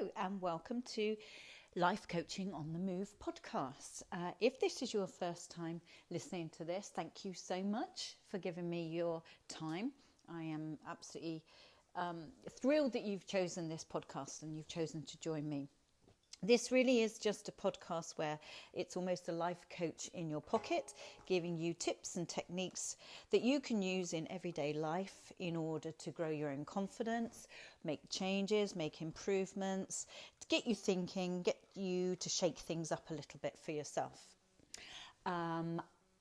and welcome to Life Coaching on the Move podcast. If this is your first time listening to this, thank you so much for giving me your time. I am absolutely thrilled that you've chosen this podcast and you've chosen to join me. This really is just a podcast where it's almost a life coach in your pocket, giving you tips and techniques that you can use in everyday life in order to grow your own confidence, make changes, make improvements, to get you thinking, get you to shake things up a little bit for yourself.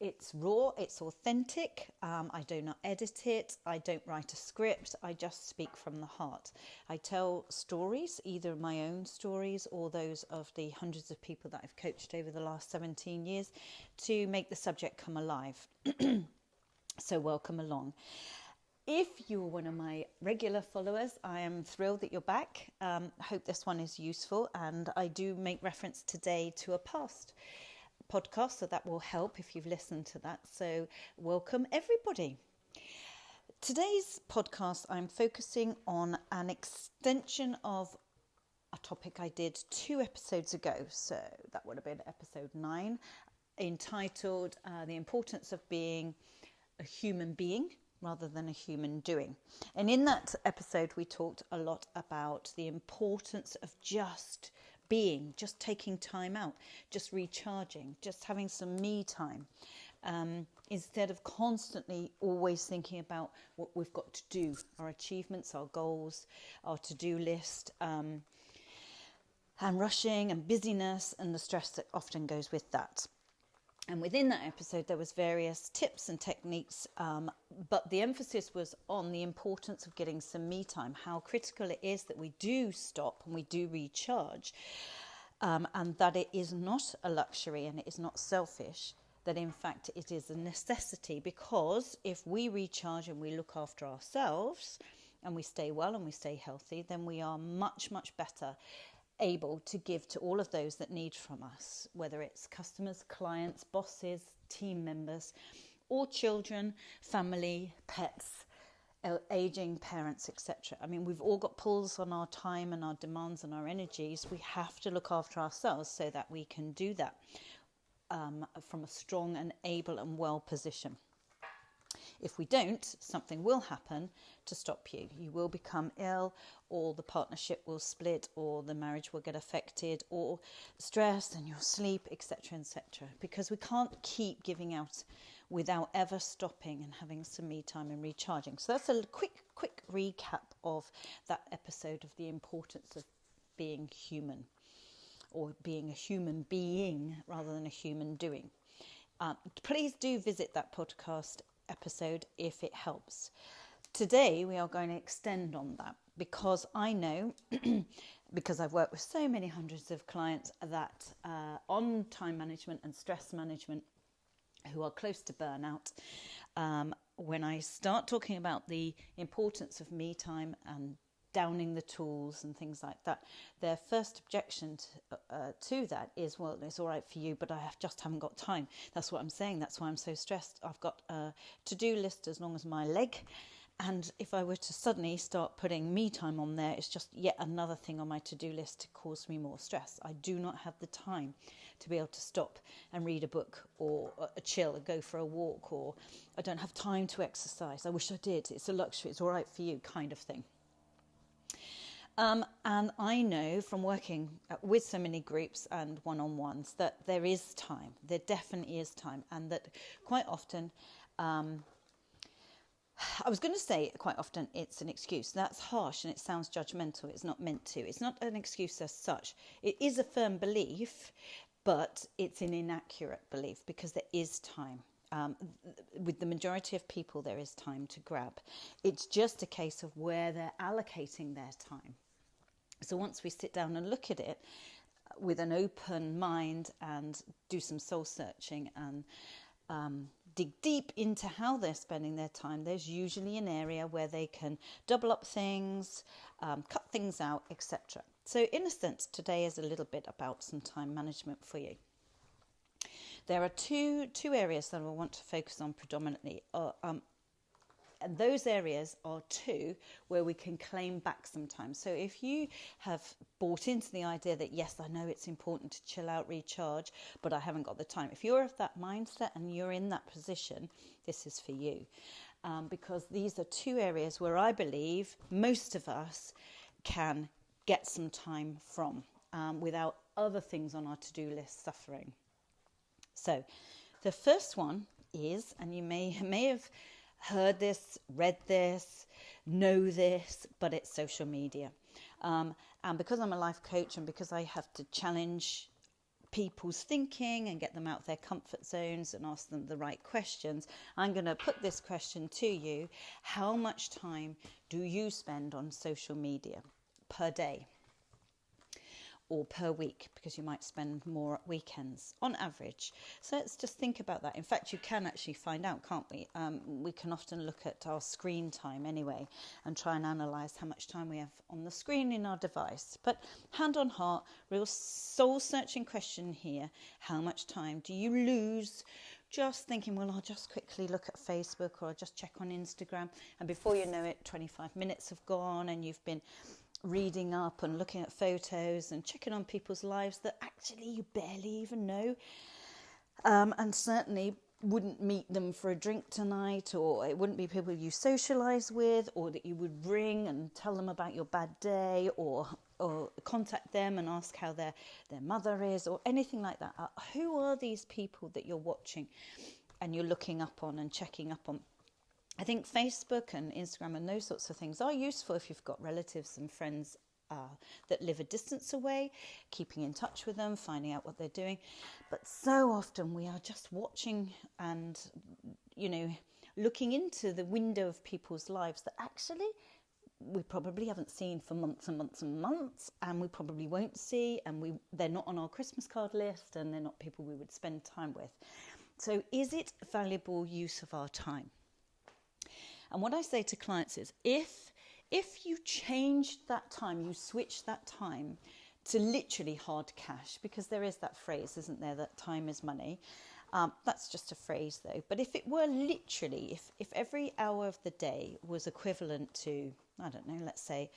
It's raw, it's authentic, I do not edit it, I don't write a script, I just speak from the heart. I tell stories, either my own stories or those of the hundreds of people that I've coached over the last 17 years to make the subject come alive. So welcome along. If you're one of my regular followers, I am thrilled that you're back. I hope this one is useful, and I do make reference today to a past podcast, so that will help if you've listened to that. So welcome everybody. Today's podcast, I'm focusing on an extension of a topic I did 2 episodes ago. So that would have been episode 9, entitled The Importance of Being a Human Being rather than a human doing. And in that episode, we talked a lot about the importance of just being, just taking time out, just recharging, just having some me time, instead of constantly always thinking about what we've got to do, our achievements, our goals, our to-do list, and rushing and busyness and the stress that often goes with that. And within that episode, there was various tips and techniques, but the emphasis was on the importance of getting some me time, how critical it is that we do stop and we do recharge, and that it is not a luxury and it is not selfish, that in fact it is a necessity, because if we recharge and we look after ourselves and we stay well and we stay healthy, then we are much, much better able to give to all of those that need from us, whether it's customers, clients, bosses, team members, or children, family, pets, aging parents, etc. I mean, we've all got pulls on our time and our demands and our energies. We have to look after ourselves so that we can do that from a strong and able and well position. If we don't, something will happen to stop you. You will become ill, or the partnership will split, or the marriage will get affected, or stress and your sleep, etc., etc. Because we can't keep giving out without ever stopping and having some me time and recharging. So that's a quick recap of that episode of the importance of being human, or being a human being rather than a human doing. Please do visit that podcast episode if it helps. Today we are going to extend on that, because I know, because I've worked with so many hundreds of clients that on time management and stress management who are close to burnout, when I start talking about the importance of me time and downing the tools and things like that, their first objection to that is, well, it's all right for you, but I just haven't got time. That's what I'm saying. That's why I'm so stressed. I've got a to-do list as long as my leg, and if I were to suddenly start putting me time on there, it's just yet another thing on my to-do list to cause me more stress. I do not have the time to be able to stop and read a book, or chill and go for a walk, or I don't have time to exercise. I wish I did. It's a luxury. It's all right for you, kind of thing. And I know from working with so many groups and one-on-ones that there is time. There definitely is time. And that quite often, I was going to say quite often it's an excuse. That's harsh and it sounds judgmental. It's not meant to. It's not an excuse as such. It is a firm belief, but it's an inaccurate belief, because there is time. With the majority of people, there is time to grab. It's just a case of where they're allocating their time. So once we sit down and look at it with an open mind and do some soul searching and dig deep into how they're spending their time, there's usually an area where they can double up things, cut things out, etc. So in a sense, today is a little bit about some time management for you. There are two areas that I want to focus on predominantly. And those areas are two where we can claim back sometimes. So if you have bought into the idea that, yes, I know it's important to chill out, recharge, but I haven't got the time. If you're of that mindset and you're in that position, this is for you. Because these are two areas where I believe most of us can get some time from without other things on our to-do list suffering. So the first one is, and you may have heard this, read this, know this, but it's social media. And because I'm a life coach and because I have to challenge people's thinking and get them out of their comfort zones and ask them the right questions, I'm going to put this question to you. How much time do you spend on social media per day or per week? Because you might spend more at weekends on average. So let's just think about that. In fact, you can actually find out, can't we? We can often look at our screen time anyway and try and analyse how much time we have on the screen in our device. But hand on heart, real soul-searching question here. How much time do you lose just thinking, well, I'll just quickly look at Facebook or I'll just check on Instagram, and before you know it, 25 minutes have gone and you've been reading up and looking at photos and checking on people's lives that actually you barely even know, and certainly wouldn't meet them for a drink tonight, or it wouldn't be people you socialise with, or that you would ring and tell them about your bad day, or contact them and ask how their mother is, or anything like that. Who are these people that you're watching and you're looking up on and checking up on? I think Facebook and Instagram and those sorts of things are useful if you've got relatives and friends that live a distance away, keeping in touch with them, finding out what they're doing. But so often we are just watching and, looking into the window of people's lives that actually we probably haven't seen for months and months and months, and we probably won't see, and they're not on our Christmas card list, and they're not people we would spend time with. So is it valuable use of our time? And what I say to clients is, if you changed that time, you switched that time to literally hard cash, because there is that phrase, isn't there, that time is money. That's just a phrase though. But if it were literally, if every hour of the day was equivalent to, I don't know, let's say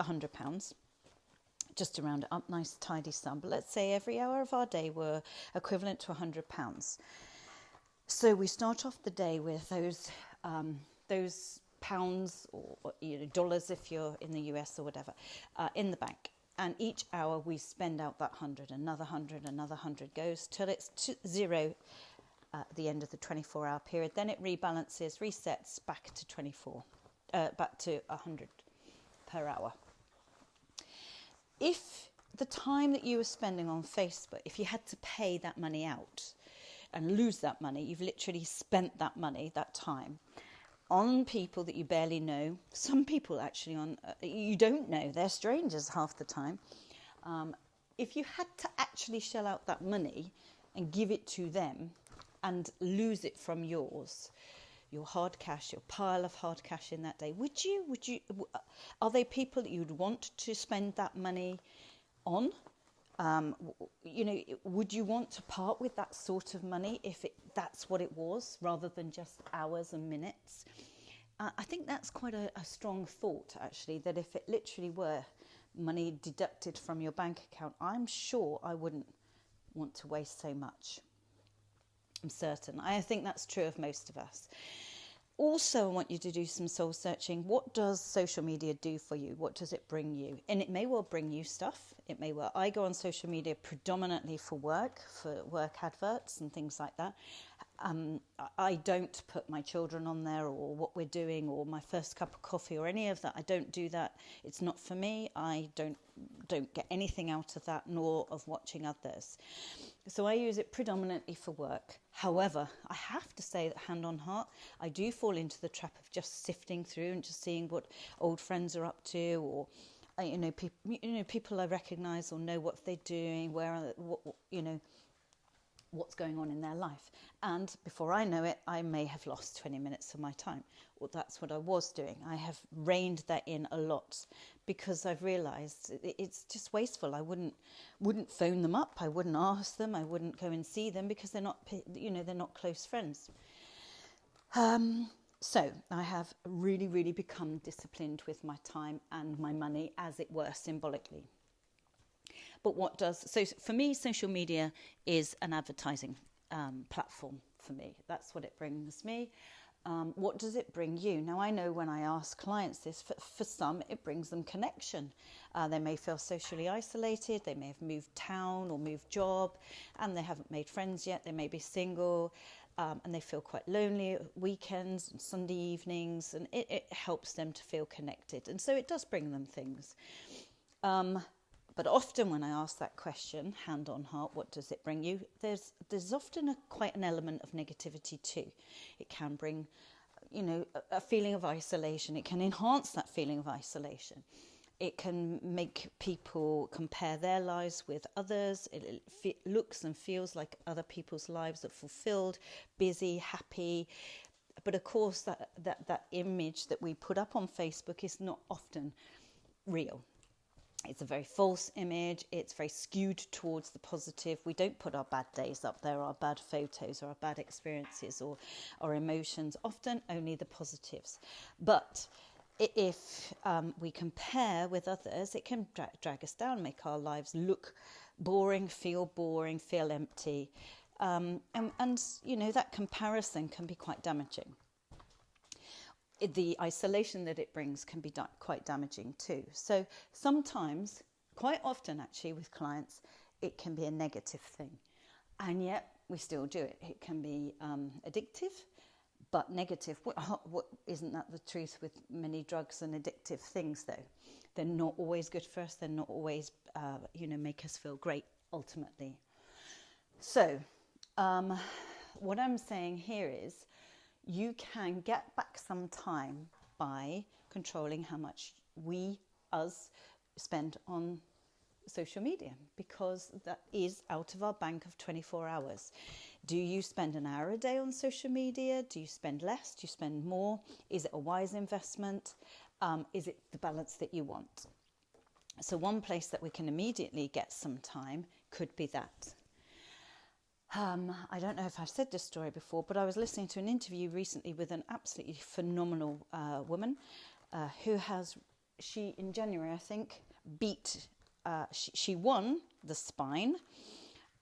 £100, just to round it up, nice tidy sum, but let's say every hour of our day were equivalent to £100. So we start off the day with those pounds or dollars if you're in the US or whatever, in the bank. And each hour we spend out that 100, another 100, another 100 goes till it's zero at the end of the 24-hour period. Then it rebalances, resets back to back to 100 per hour. If the time that you were spending on Facebook, if you had to pay that money out and lose that money, you've literally spent that money, that time, on people that you barely know. Some people actually you don't know, they're strangers half the time. If you had to actually shell out that money and give it to them and lose it from your hard cash, your pile of hard cash in that day, would you, are they people that you'd want to spend that money on? Would you want to part with that sort of money if that's what it was, rather than just hours and minutes? I think that's quite a strong thought, actually, that if it literally were money deducted from your bank account, I'm sure I wouldn't want to waste so much. I'm certain. I think that's true of most of us. Also, I want you to do some soul searching. What does social media do for you? What does it bring you? And it may well bring you stuff. It may well. I go on social media predominantly for work adverts and things like that. I don't put my children on there or what we're doing or my first cup of coffee or any of that. I don't do that. It's not for me. I don't get anything out of that, nor of watching others. So I use it predominantly for work. However, I have to say that, hand on heart, I do fall into the trap of just sifting through and just seeing what old friends are up to, or people I recognise or know what they're doing, what's going on in their life. And before I know it, I may have lost 20 minutes of my time. Well, that's what I was doing. I have reined that in a lot because I've realised it's just wasteful. I wouldn't phone them up. I wouldn't ask them. I wouldn't go and see them because they're not close friends. So I have really, really become disciplined with my time and my money, as it were, symbolically. But so for me, social media is an advertising platform for me. That's what it brings me. What does it bring you? Now, I know when I ask clients this, for some, it brings them connection. They may feel socially isolated. They may have moved town or moved job, and they haven't made friends yet. They may be single, and they feel quite lonely at weekends and Sunday evenings, and it helps them to feel connected. And so it does bring them things. But often when I ask that question, hand on heart, what does it bring you? There's often quite an element of negativity too. It can bring, a feeling of isolation. It can enhance that feeling of isolation. It can make people compare their lives with others. It looks and feels like other people's lives are fulfilled, busy, happy. But of course, that image that we put up on Facebook is not often real. It's a very false image. It's very skewed towards the positive. We don't put our bad days up there, our bad photos or our bad experiences or our emotions, often only the positives. But if we compare with others, it can drag us down, make our lives look boring, feel empty. And that comparison can be quite damaging. The isolation that it brings can be quite damaging too. So sometimes, quite often actually with clients, it can be a negative thing. And yet we still do it. It can be addictive, but negative. Isn't that the truth with many drugs and addictive things though? They're not always good for us. They're not always, make us feel great ultimately. So what I'm saying here is, you can get back some time by controlling how much us spend on social media, because that is out of our bank of 24 hours. Do you spend an hour a day on social media? Do you spend less? Do you spend more? Is it a wise investment? Is it the balance that you want? So one place that we can immediately get some time could be that. I don't know if I've said this story before, but I was listening to an interview recently with an absolutely phenomenal woman she in January, I think, she won the spine,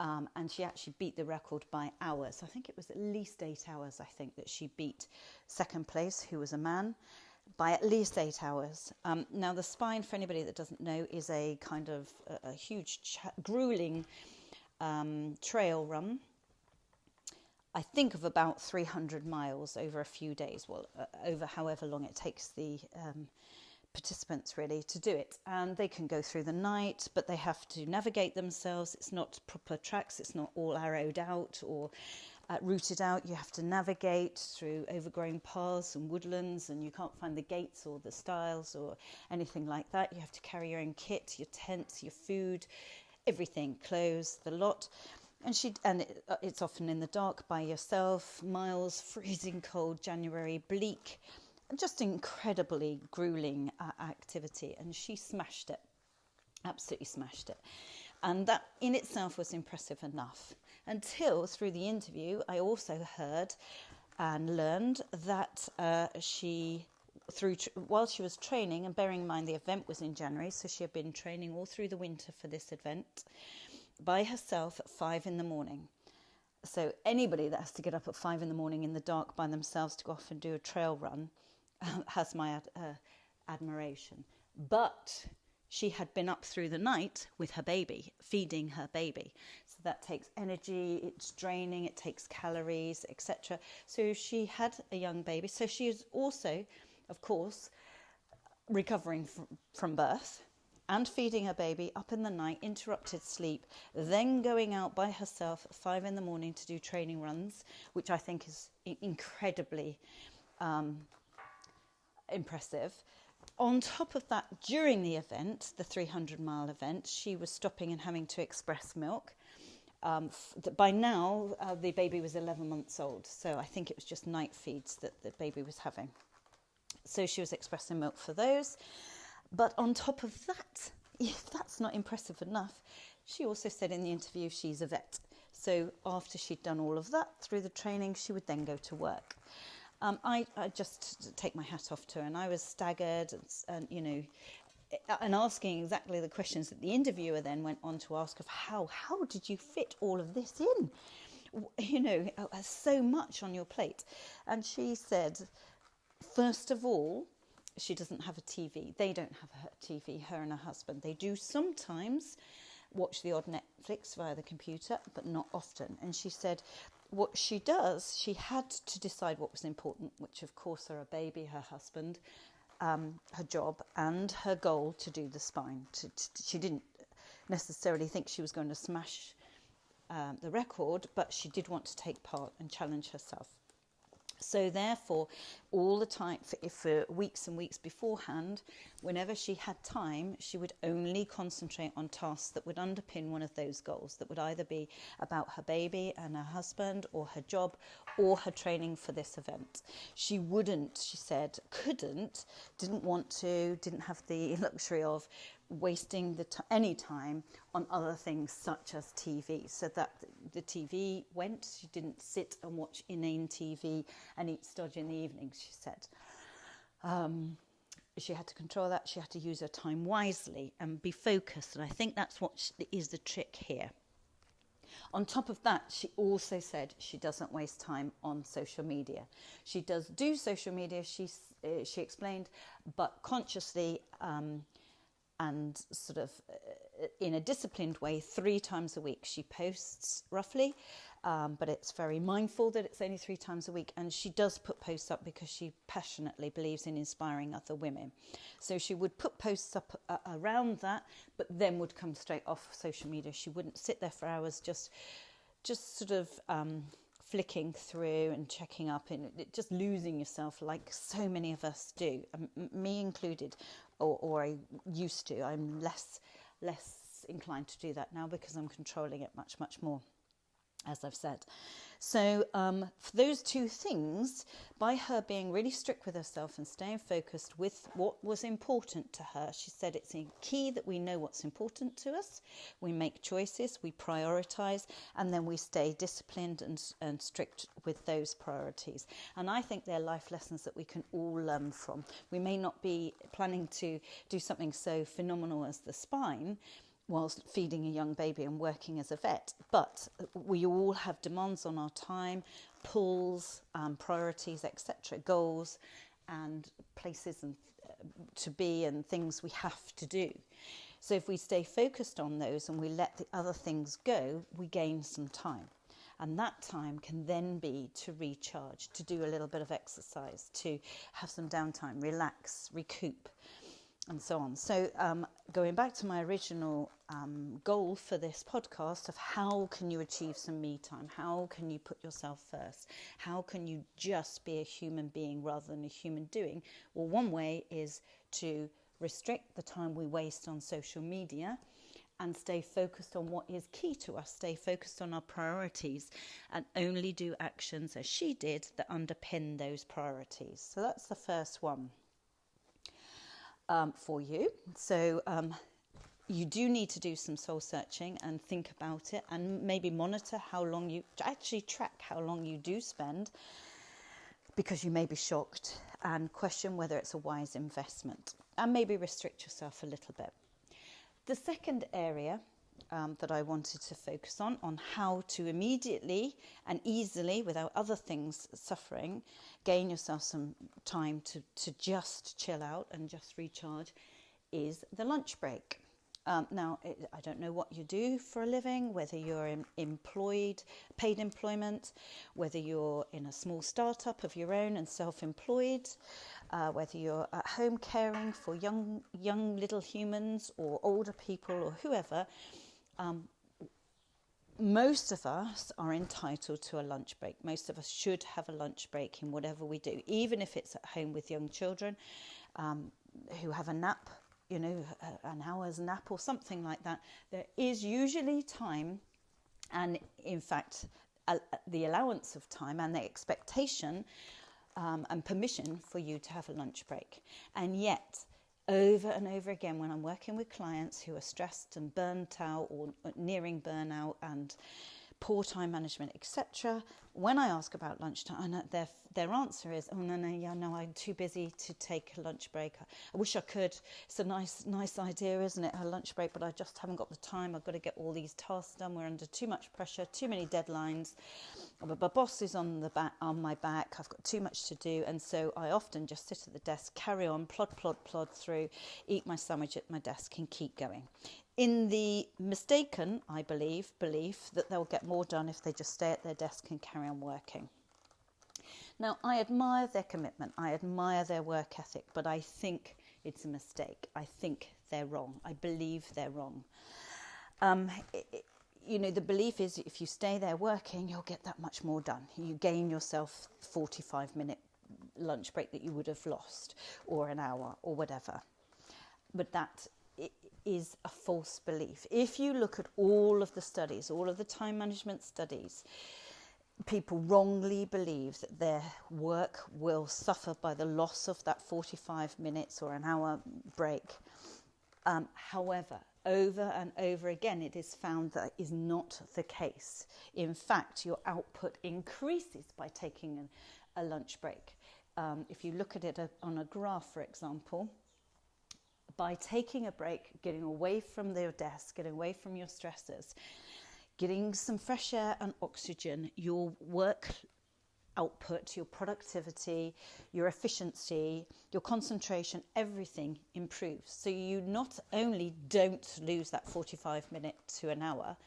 and she actually beat the record by hours. I think it was at least 8 hours, I think, that she beat second place, who was a man, by at least 8 hours. Now, the spine, for anybody that doesn't know, is a kind of a huge, grueling trail run, I think of about 300 miles over a few days, over however long it takes the participants really to do it. And they can go through the night, but they have to navigate themselves. It's not proper tracks, it's not all arrowed out or routed out. You have to navigate through overgrown paths and woodlands, and you can't find the gates or the stiles or anything like that. You have to carry your own kit, your tents, your food, everything, clothes, the lot. And it's often in the dark by yourself, miles, freezing cold, January, bleak, just incredibly grueling activity. And she smashed it, absolutely smashed it. And that in itself was impressive enough, until through the interview I also heard and learned that while she was training, and bearing in mind the event was in January, so she had been training all through the winter for this event by herself at 5 a.m. So anybody that has to get up at 5 a.m. in the dark by themselves to go off and do a trail run has my admiration. But she had been up through the night with her baby, feeding her baby. So that takes energy, it's draining, it takes calories, etc. So she had a young baby. So she is also, of course, recovering from birth and feeding her baby up in the night, interrupted sleep, then going out by herself at 5 a.m. to do training runs, which I think is incredibly impressive. On top of that, during the event, the 300-mile event, she was stopping and having to express milk. By now, the baby was 11 months old, so I think it was just night feeds that the baby was having. So she was expressing milk for those. But on top of that, if that's not impressive enough, she also said in the interview she's a vet. So after she'd done all of that through the training, she would then go to work. I just take my hat off to her, and I was staggered and and asking exactly the questions that the interviewer then went on to ask of how did you fit all of this in? So much on your plate. And she said, first of all, she doesn't have a TV. They don't have a TV, her and her husband. They do sometimes watch the odd Netflix via the computer, but not often. And she said what she does, she had to decide what was important, which of course are a baby, her husband, her job, and her goal to do the spine. She didn't necessarily think she was going to smash the record, but she did want to take part and challenge herself. So therefore, all the time, for weeks and weeks beforehand, whenever she had time, she would only concentrate on tasks that would underpin one of those goals, that would either be about her baby and her husband, or her job, or her training for this event. She wouldn't, she said, didn't want to, didn't have the luxury of wasting any time on other things such as TV. So that the TV went, she didn't sit and watch inane TV and eat stodge in the evenings, she said. She had to control that. She had to use her time wisely and be focused. And I think that's what is the trick here. On top of that, she also said she doesn't waste time on social media. She does do social media, she explained, but consciously and sort of in a disciplined way, 3 times a week. She posts roughly, but it's very mindful that it's only 3 times a week. And she does put posts up because she passionately believes in inspiring other women. So she would put posts up around that, but then would come straight off social media. She wouldn't sit there for hours just sort of flicking through and checking up and just losing yourself like so many of us do, me included, or I used to. I'm less inclined to do that now because I'm controlling it much more, as I've said. So for those 2 things, by her being really strict with herself and staying focused with what was important to her, she said it's key that we know what's important to us, we make choices, we prioritise, and then we stay disciplined and strict with those priorities. And I think they're life lessons that we can all learn from. We may not be planning to do something so phenomenal as the spine whilst feeding a young baby and working as a vet, but we all have demands on our time, pulls, priorities, etc., goals and places and to be and things we have to do. So if we stay focused on those and we let the other things go, we gain some time. And that time can then be to recharge, to do a little bit of exercise, to have some downtime, relax, recoup, and so on. So going back to my original goal for this podcast of how can you achieve some me time? How can you put yourself first? How can you just be a human being rather than a human doing? Well, one way is to restrict the time we waste on social media and stay focused on what is key to us, stay focused on our priorities and only do actions, as she did, that underpin those priorities. So that's the first one. For you. So you do need to do some soul searching and think about it and maybe monitor how long you actually track how long you do spend, because you may be shocked, and question whether it's a wise investment, and maybe restrict yourself a little bit. The second area that I wanted to focus on how to immediately and easily, without other things suffering, gain yourself some time to just chill out and just recharge, is the lunch break. Now, I don't know what you do for a living, whether you're employed, paid employment, whether you're in a small startup of your own and self-employed, whether you're at home caring for young little humans or older people or whoever. Most of us are entitled to a lunch break. Most of us should have a lunch break in whatever we do, even if it's at home with young children who have a nap, an hour's nap or something like that. There is usually time, and in fact, the allowance of time and the expectation and permission for you to have a lunch break. And yet, over and over again, when I'm working with clients who are stressed and burnt out or nearing burnout and poor time management, etc. When I ask about lunchtime, and their answer is, oh, no, I'm too busy to take a lunch break. I wish I could. It's a nice idea, isn't it, a lunch break, but I just haven't got the time. I've got to get all these tasks done. We're under too much pressure, too many deadlines. My boss is on my back. I've got too much to do. And so I often just sit at the desk, carry on, plod through, eat my sandwich at my desk and keep going. In the mistaken, I believe, belief that they'll get more done if they just stay at their desk and carry on working. Now, I admire their commitment. I admire their work ethic, but I think it's a mistake. I think they're wrong. I believe they're wrong. The belief is if you stay there working, you'll get that much more done. You gain yourself 45-minute lunch break that you would have lost, or an hour, or whatever. But that is a false belief. If you look at all of the studies, all of the time management studies, people wrongly believe that their work will suffer by the loss of that 45 minutes or an hour break. However, over and over again, it is found that is not the case. In fact, your output increases by taking a lunch break. If you look at it on a graph, for example, by taking a break, getting away from your desk, getting away from your stressors, getting some fresh air and oxygen, your work output, your productivity, your efficiency, your concentration, everything improves. So you not only don't lose that 45 minutes to an hour,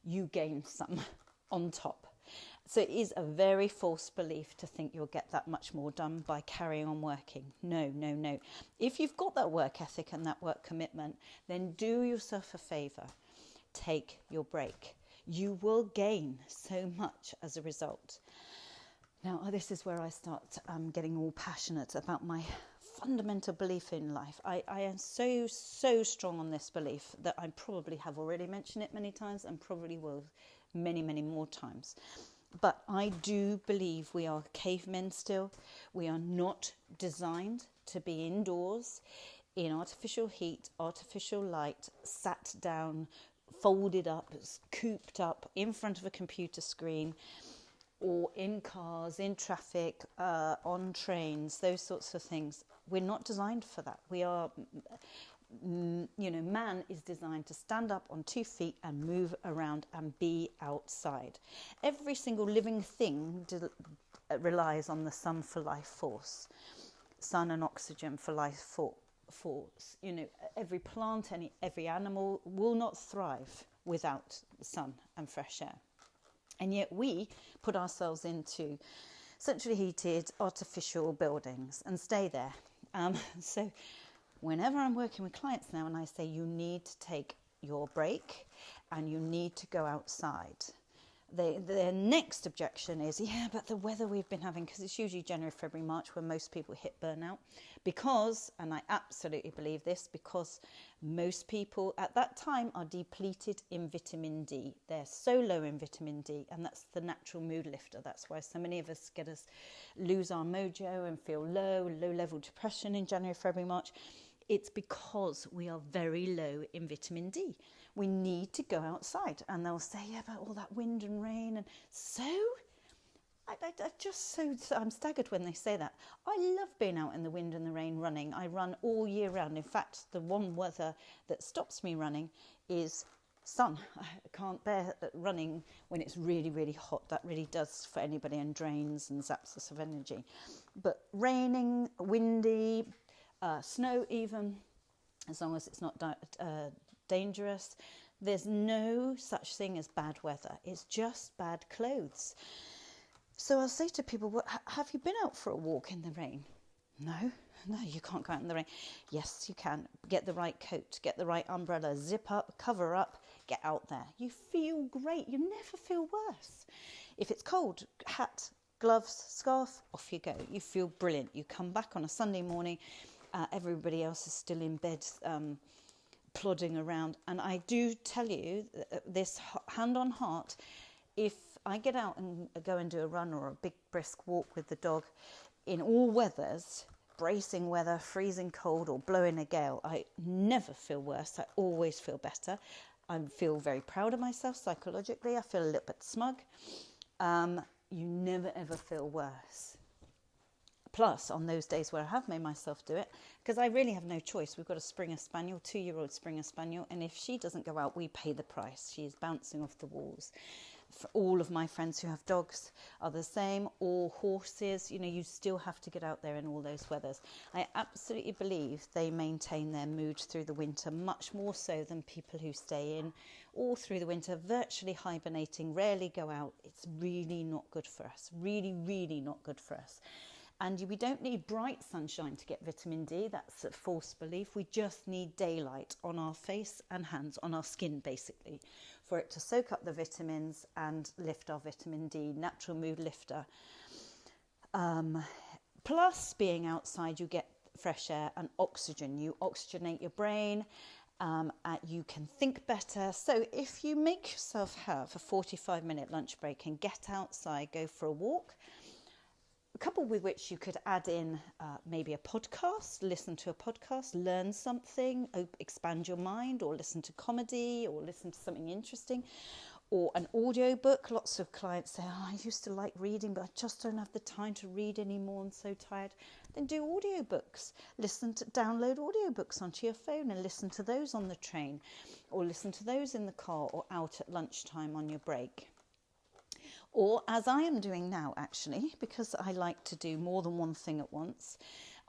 you gain some on top. So it is a very false belief to think you'll get that much more done by carrying on working. No. If you've got that work ethic and that work commitment, then do yourself a favour. Take your break. You will gain so much as a result. Now, this is where I start getting all passionate about my fundamental belief in life. I am so strong on this belief that I probably have already mentioned it many times and probably will many more times. But I do believe we are cavemen still. We are not designed to be indoors in artificial heat, artificial light, sat down, folded up, cooped up in front of a computer screen, or in cars, in traffic, on trains, those sorts of things. We're not designed for that. We are... man is designed to stand up on 2 feet and move around and be outside. Every single living thing relies on the sun for life force, sun and oxygen for life force. Every plant, every animal will not thrive without the sun and fresh air. And yet we put ourselves into centrally heated artificial buildings and stay there. So whenever I'm working with clients now and I say you need to take your break and you need to go outside, their next objection is, but the weather we've been having, because it's usually January, February, March when most people hit burnout, because, and I absolutely believe this, because most people at that time are depleted in vitamin D. They're so low in vitamin D, and that's the natural mood lifter. That's why so many of us lose our mojo and feel low level depression in January, February, March. It's because we are very low in vitamin D. We need to go outside. And they'll say, but all that wind and rain. And so, I'm staggered when they say that. I love being out in the wind and the rain running. I run all year round. In fact, the one weather that stops me running is sun. I can't bear running when it's really hot. That really does for anybody and drains and zaps us of energy. But raining, windy, snow even, as long as it's not dangerous. There's no such thing as bad weather. It's just bad clothes. So I'll say to people, well, have you been out for a walk in the rain? No, you can't go out in the rain. Yes, you can. Get the right coat, get the right umbrella, zip up, cover up, get out there. You feel great. You never feel worse. If it's cold, hat, gloves, scarf, off you go. You feel brilliant. You come back on a Sunday morning, everybody else is still in bed, plodding around. And I do tell you, this hand on heart, if I get out and go and do a run or a big brisk walk with the dog in all weathers, bracing weather, freezing cold or blowing a gale, I never feel worse. I always feel better. I feel very proud of myself psychologically. I feel a little bit smug. You never ever feel worse. Plus, on those days where I have made myself do it, because I really have no choice. We've got a Springer Spaniel, 2-year-old Springer Spaniel, and if she doesn't go out, we pay the price. She is bouncing off the walls. For all of my friends who have dogs are the same, or horses. You still have to get out there in all those weathers. I absolutely believe they maintain their mood through the winter, much more so than people who stay in all through the winter, virtually hibernating, rarely go out. It's really not good for us. Really, really not good for us. And we don't need bright sunshine to get vitamin D. That's a false belief. We just need daylight on our face and hands, on our skin basically, for it to soak up the vitamins and lift our vitamin D, natural mood lifter. Plus, being outside, you get fresh air and oxygen. You oxygenate your brain. You can think better. So if you make yourself have a 45-minute lunch break and get outside, go for a walk, coupled with which you could add in maybe a podcast, listen to a podcast, learn something, expand your mind, or listen to comedy, or listen to something interesting, or an audio book. Lots of clients say, I used to like reading, but I just don't have the time to read anymore. I'm so tired. Then do audiobooks. Download audiobooks onto your phone and listen to those on the train, or listen to those in the car or out at lunchtime on your break. Or, as I am doing now, actually, because I like to do more than one thing at once,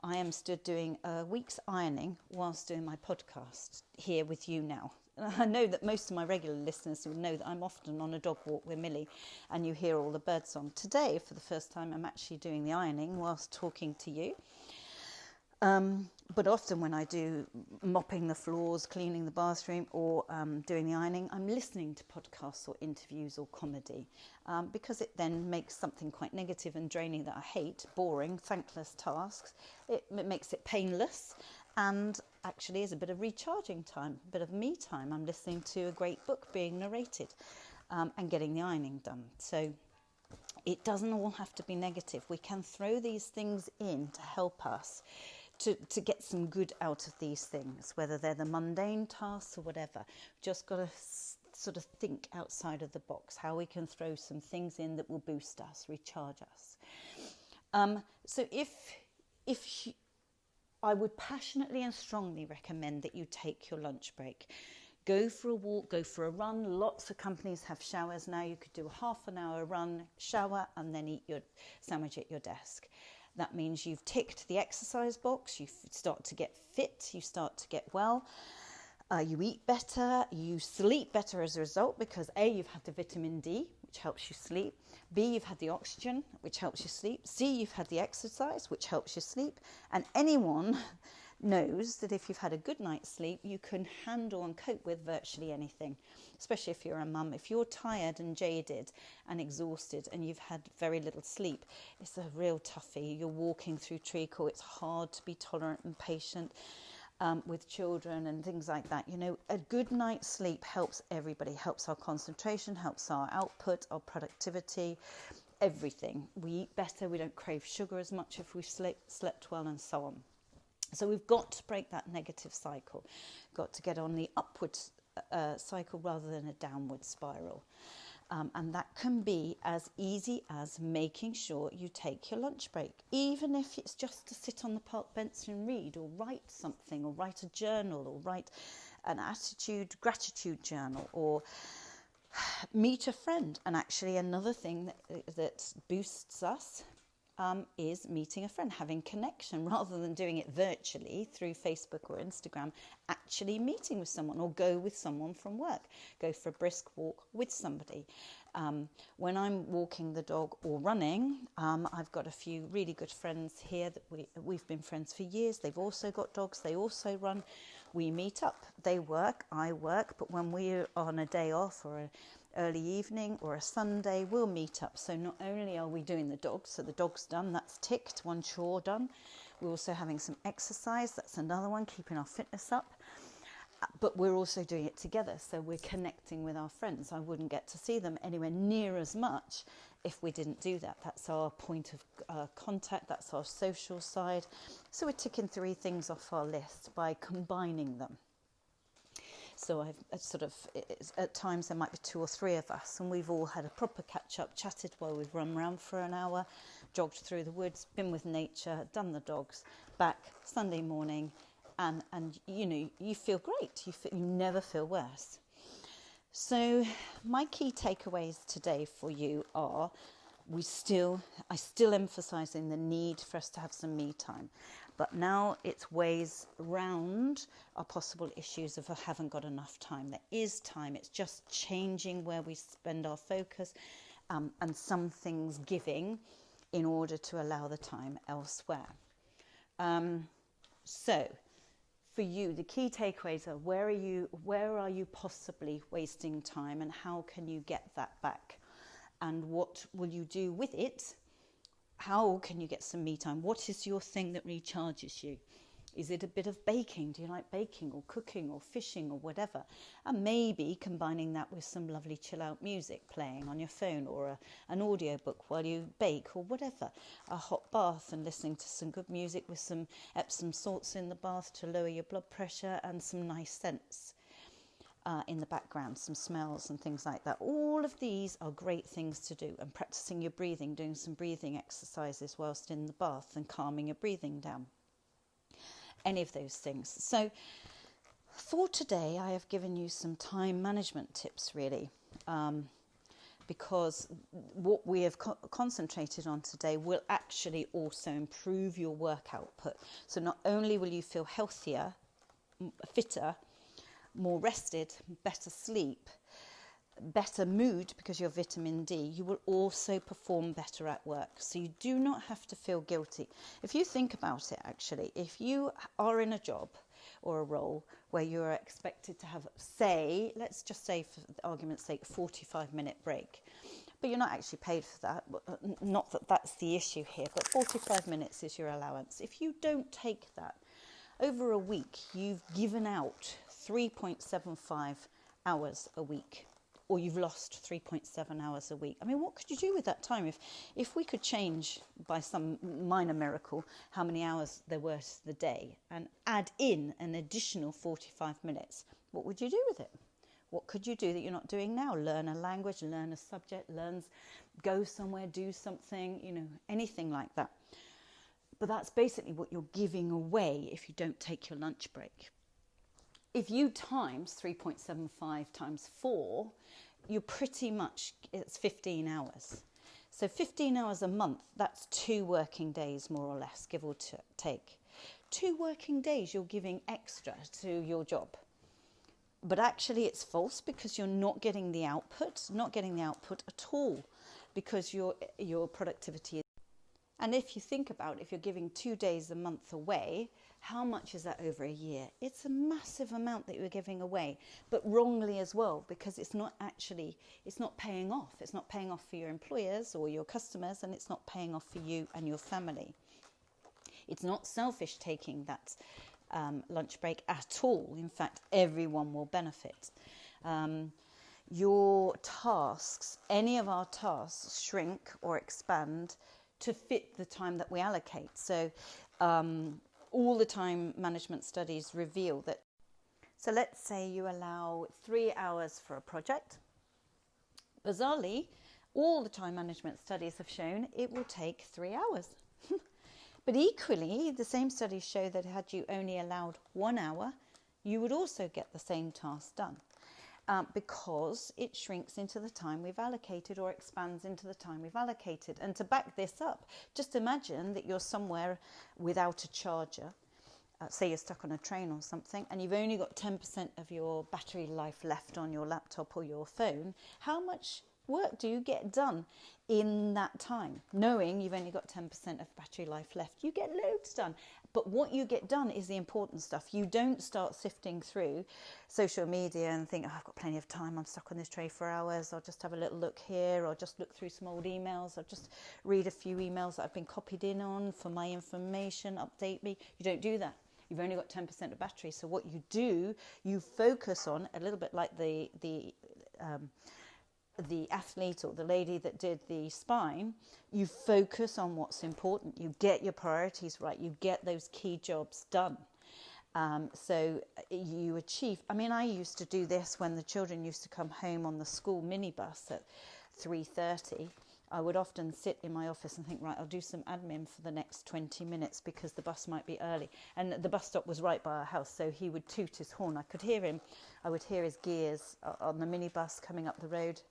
I am stood doing a week's ironing whilst doing my podcast here with you now. I know that most of my regular listeners will know that I'm often on a dog walk with Millie and you hear all the bird song. Today, for the first time, I'm actually doing the ironing whilst talking to you. But often when I do mopping the floors, cleaning the bathroom, or doing the ironing, I'm listening to podcasts or interviews or comedy, because it then makes something quite negative and draining that I hate, boring, thankless tasks. It makes it painless, and actually is a bit of recharging time, a bit of me time. I'm listening to a great book being narrated and getting the ironing done. So it doesn't all have to be negative. We can throw these things in to help us to get some good out of these things, whether they're the mundane tasks or whatever. Just got to sort of think outside of the box, how we can throw some things in that will boost us, recharge us. So I would passionately and strongly recommend that you take your lunch break. Go for a walk, go for a run. Lots of companies have showers now. You could do a half an hour run, shower, and then eat your sandwich at your desk. That means you've ticked the exercise box, you start to get fit, you start to get well, you eat better, you sleep better as a result, because A, you've had the vitamin D, which helps you sleep, B, you've had the oxygen, which helps you sleep, C, you've had the exercise, which helps you sleep, and anyone knows that if you've had a good night's sleep, you can handle and cope with virtually anything, especially if you're a mum. If you're tired and jaded and exhausted and you've had very little sleep, it's a real toughie. You're walking through treacle. It's hard to be tolerant and patient with children and things like that. A good night's sleep helps everybody, helps our concentration, helps our output, our productivity, everything. We eat better. We don't crave sugar as much if we've slept well, and so on. So we've got to break that negative cycle, got to get on the upward cycle rather than a downward spiral. And that can be as easy as making sure you take your lunch break, even if it's just to sit on the park bench and read, or write something, or write a journal, or write an gratitude journal, or meet a friend. And actually another thing that boosts us is meeting a friend, having connection, rather than doing it virtually through Facebook or Instagram. Actually meeting with someone, or go with someone from work, go for a brisk walk with somebody. When I'm walking the dog or running, I've got a few really good friends here that we've been friends for years. They've also got dogs, they also run. We meet up, they work, I work, but when we're on a day off or an early evening or a Sunday, we'll meet up. So not only are we doing the dogs, so the dog's done, that's ticked, one chore done. We're also having some exercise, that's another one, keeping our fitness up. But we're also doing it together, so we're connecting with our friends. I wouldn't get to see them anywhere near as much if we didn't do that. That's our point of contact, that's our social side. So we're ticking 3 things off our list by combining them. So at times there might be 2 or 3 of us, and we've all had a proper catch up, chatted while we've run around for an hour, jogged through the woods, been with nature, done the dogs, back Sunday morning, and you feel great. You never feel worse. So my key takeaways today for you are, I still emphasising the need for us to have some me time, but now it's ways around our possible issues of I haven't got enough time. There is time. It's just changing where we spend our focus, and some things giving in order to allow the time elsewhere. So for you, the key takeaways are, where are you possibly wasting time, and how can you get that back? And what will you do with it? How can you get some me time? What is your thing that recharges you? Is it a bit of baking? Do you like baking or cooking or fishing or whatever? And maybe combining that with some lovely chill out music playing on your phone, or an audio book while you bake, or whatever. A hot bath and listening to some good music with some Epsom salts in the bath to lower your blood pressure, and some nice scents in the background, some smells and things like that. All of these are great things to do, and practicing your breathing, doing some breathing exercises whilst in the bath and calming your breathing down. Any of those things. So for today, I have given you some time management tips, really, because what we have concentrated on today will actually also improve your work output. So not only will you feel healthier, fitter, more rested, better sleep, better mood because you're vitamin D, you will also perform better at work. So you do not have to feel guilty. If you think about it, actually, if you are in a job or a role where you're expected to have, let's just say for argument's sake, a 45-minute break, but you're not actually paid for that, not that that's the issue here, but 45 minutes is your allowance. If you don't take that, over a week, you've given out 3.75 hours a week, or you've lost 3.7 hours a week. I mean, what could you do with that time? If we could change by some minor miracle how many hours there were to the day and add in an additional 45 minutes, what would you do with it? What could you do that you're not doing now? Learn a language, learn a subject, go somewhere, do something, anything like that. But that's basically what you're giving away if you don't take your lunch break. If you times 3.75 times 4, you're pretty much, it's 15 hours. So 15 hours a month, that's 2 working days, more or less, give or take. 2 working days you're giving extra to your job. But actually it's false, because you're not getting the output at all, because your productivity is. And if you think about, if you're giving 2 days a month away, how much is that over a year? It's a massive amount that you're giving away, but wrongly as well, because it's not paying off. It's not paying off for your employers or your customers, and it's not paying off for you and your family. It's not selfish taking that lunch break at all. In fact, everyone will benefit. Your tasks, any of our tasks, shrink or expand to fit the time that we allocate. So all the time management studies reveal that. So let's say you allow 3 hours for a project. Bizarrely, all the time management studies have shown it will take 3 hours. But equally, the same studies show that had you only allowed 1 hour, you would also get the same task done. Because it shrinks into the time we've allocated, or expands into the time we've allocated. And to back this up, just imagine that you're somewhere without a charger. Say you're stuck on a train or something, and you've only got 10% of your battery life left on your laptop or your phone. How much work do you get done in that time? Knowing you've only got 10% of battery life left, you get loads done. But what you get done is the important stuff. You don't start sifting through social media and think, I've got plenty of time, I'm stuck on this tray for hours, I'll just have a little look here, or just look through some old emails, I'll just read a few emails that I've been copied in on for my information, update me. You don't do that. You've only got 10% of battery. So what you do, you focus on, a little bit like the athlete or the lady that did the spine, you focus on what's important. You get your priorities right. You get those key jobs done. So you achieve, I mean, I used to do this when the children used to come home on the school minibus at 3:30. I would often sit in my office and think, right, I'll do some admin for the next 20 minutes because the bus might be early. And the bus stop was right by our house, so he would toot his horn. I could hear him. I would hear his gears on the minibus coming up the road,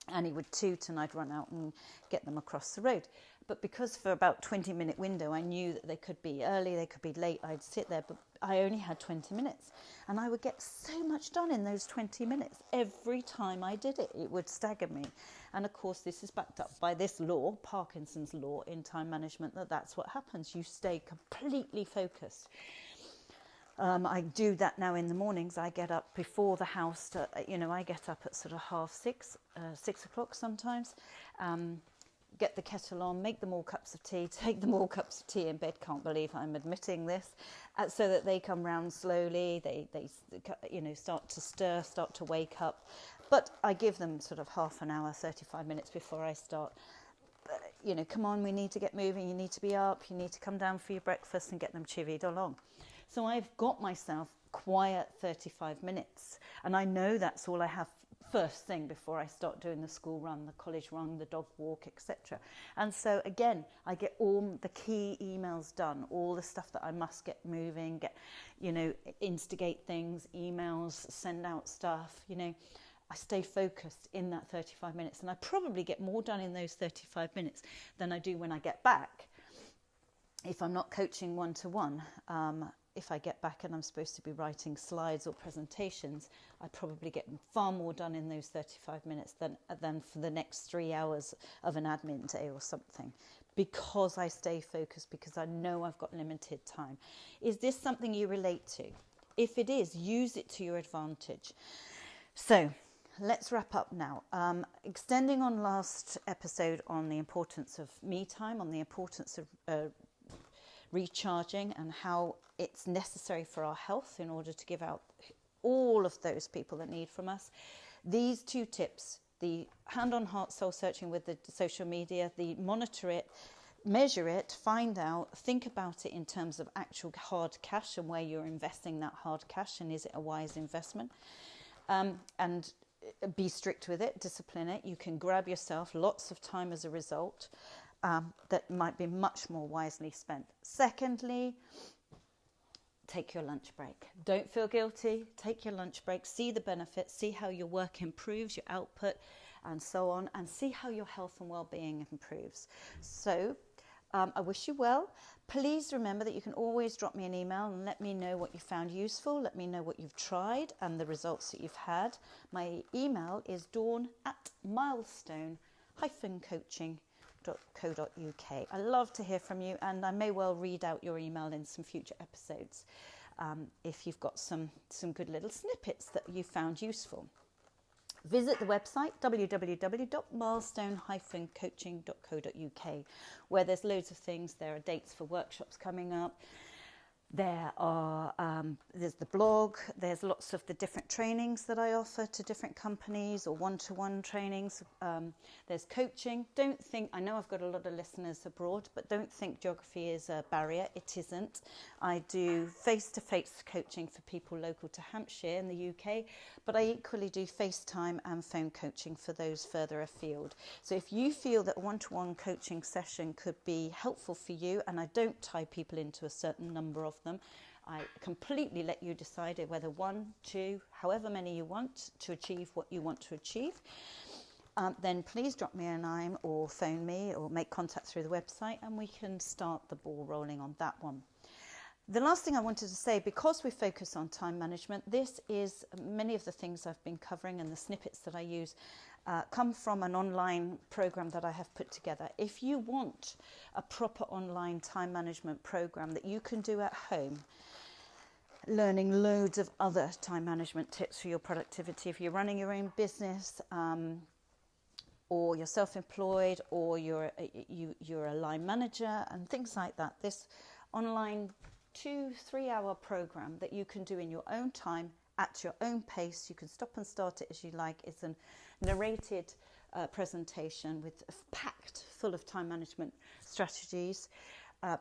and he would toot, and I'd run out and get them across the road. But because for about 20-minute window, I knew that they could be early, they could be late, I'd sit there, but I only had 20 minutes. And I would get so much done in those 20 minutes. Every time I did it, it would stagger me. And of course, this is backed up by this law, Parkinson's law in time management, that's what happens. You stay completely focused. I do that now in the mornings. I get up before the house, I get up at sort of 6:30, 6 o'clock sometimes, get the kettle on, make them all cups of tea, take them all cups of tea in bed. Can't believe I'm admitting this. So that they come round slowly, they start to stir, start to wake up. But I give them sort of half an hour, 35 minutes before I start. Come on, we need to get moving, you need to be up, you need to come down for your breakfast, and get them chivied along. So I've got myself quiet 35 minutes, and I know that's all I have first thing before I start doing the school run, the college run, the dog walk, etc. And so again, I get all the key emails done, all the stuff that I must get moving, instigate things, emails, send out stuff, I stay focused in that 35 minutes, and I probably get more done in those 35 minutes than I do when I get back. If I'm not coaching one-to-one, if I get back and I'm supposed to be writing slides or presentations, I probably get far more done in those 35 minutes than for the next 3 hours of an admin day or something, because I stay focused, because I know I've got limited time. Is this something you relate to? If it is, use it to your advantage. So let's wrap up now. Extending on last episode on the importance of me time, on the importance of recharging, and how it's necessary for our health in order to give out all of those people that need from us. These 2 tips, the hand on heart soul searching with the social media, the monitor it, measure it, find out, think about it in terms of actual hard cash and where you're investing that hard cash, and is it a wise investment? And be strict with it, discipline it. You can grab yourself lots of time as a result. That might be much more wisely spent. Secondly, take your lunch break. Don't feel guilty. Take your lunch break. See the benefits. See how your work improves, your output, and so on, and see how your health and well-being improves. So I wish you well. Please remember that you can always drop me an email and let me know what you found useful. Let me know what you've tried and the results that you've had. My email is dawn@milestone-coaching.co.uk. I love to hear from you, and I may well read out your email in some future episodes if you've got some good little snippets that you found useful. Visit the website www.milestone-coaching.co.uk, where there's loads of things. There are dates for workshops coming up. There's the blog, there's lots of the different trainings that I offer to different companies, or one-to-one trainings. There's coaching. I know I've got a lot of listeners abroad, but don't think geography is a barrier. It isn't. I do face-to-face coaching for people local to Hampshire in the UK, but I equally do FaceTime and phone coaching for those further afield. So if you feel that a one-to-one coaching session could be helpful for you, and I don't tie people into a certain number of them, I completely let you decide whether 1, 2, however many you want to achieve what you want to achieve, then please drop me an email or phone me or make contact through the website, and we can start the ball rolling on that one. The last thing I wanted to say, because we focus on time management, many of the things I've been covering and the snippets that I use come from an online program that I have put together. If you want a proper online time management program that you can do at home, learning loads of other time management tips for your productivity, if you're running your own business, or you're self-employed, or you're a line manager and things like that, this online 2-3 hour program that you can do in your own time at your own pace, you can stop and start it as you like. It's a narrated presentation packed full of time management strategies.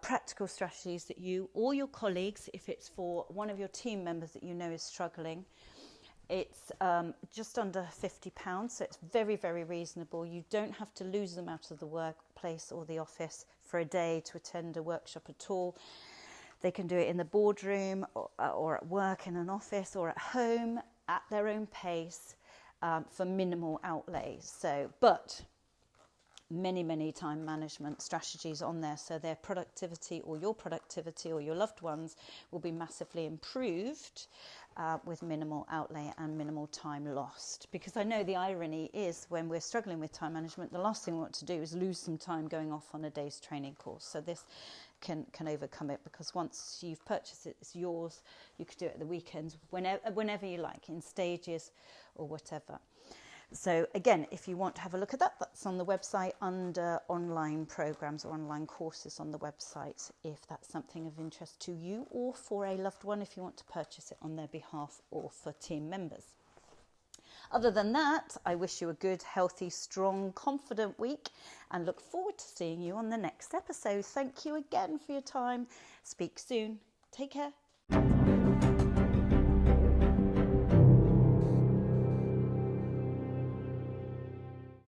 practical strategies that you or your colleagues, if it's for one of your team members that you know is struggling. It's just under £50, so it's very, very reasonable. You don't have to lose them out of the workplace or the office for a day to attend a workshop at all. They can do it in the boardroom or at work in an office or at home at their own pace for minimal outlays. But many time management strategies on there, so their productivity or your loved ones will be massively improved with minimal outlay and minimal time lost. Because I know the irony is when we're struggling with time management, the last thing we want to do is lose some time going off on a day's training course. So this can overcome it, because once you've purchased it, it's yours. You could do it at the weekends, whenever you like, in stages or whatever. So again, if you want to have a look at that, that's on the website under online programs or online courses on the website, if that's something of interest to you or for a loved one, if you want to purchase it on their behalf or for team members. Other than that, I wish you a good, healthy, strong, confident week and look forward to seeing you on the next episode. Thank you again for your time. Speak soon. Take care.